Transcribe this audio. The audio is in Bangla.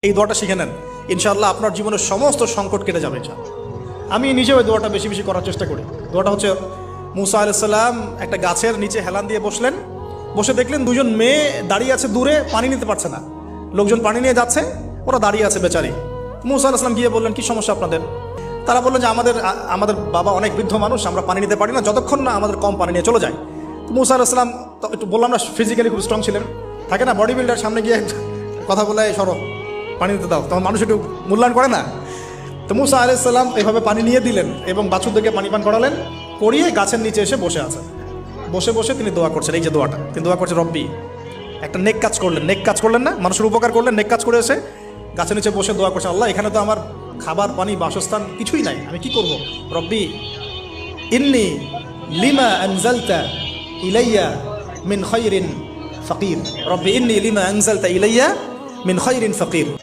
এই দোয়াটা শিখে নেন, ইনশাআল্লাহ আপনার জীবনের সমস্ত সংকট কেটে যাবে। আমি নিজেও এই দোয়াটা বেশি বেশি করার চেষ্টা করি। দোয়াটা হচ্ছে, মুসা আলাইহিস সালাম একটা গাছের নিচে হেলান দিয়ে বসলেন, বসে দেখলেন দুজন মেয়ে দাঁড়িয়ে আছে দূরে, পানি নিতে পারছে না, লোকজন পানি নিয়ে যাচ্ছে, ওরা দাঁড়িয়ে আছে বেচারি। মুসা আলাইহিস সালাম গিয়ে বললেন, কি সমস্যা আপনাদের? তারা বললেন যে আমাদের বাবা অনেক বৃদ্ধ মানুষ, আমরা পানি নিতে পারি না যতক্ষণ না আমাদের কম পানি নিয়ে চলে যায়। তো মুসা আলাইহিস সালাম একটু বললাম না, ফিজিক্যালি খুব স্ট্রং ছিলেন, থাকে না বডি বিল্ডার, সামনে গিয়ে কথা বলে সরো পানি দিতে দাও, তখন মানুষ একটু মূল্যায়ন করে না। তো মুসা আলাইহিস সালাম এইভাবে পানি নিয়ে দিলেন এবং বাছুরদেরকে পানি পান করালেন, করিয়ে গাছের নিচে এসে বসে আছেন। বসে বসে তিনি দোয়া করছেন, এই যে দোয়াটা তিনি দোয়া করছেন, রব্বি, একটা নেক কাজ করলেন, নেক কাজ করলেন না, মানুষের উপকার করলেন, নেক কাজ করে এসে গাছের নিচে বসে দোয়া করছেন, আল্লাহ এখানে তো আমার খাবার পানি বাসস্থান কিছুই নাই, আমি কি করব? রব্বি ইন্নি লিমা আনজালতা ইলাইয়া মিন খায়রিন ফাকির, রব্বি ইন্নি লিমা আনজালতা ইলাইয়া মিন খায়রিন ফাকির।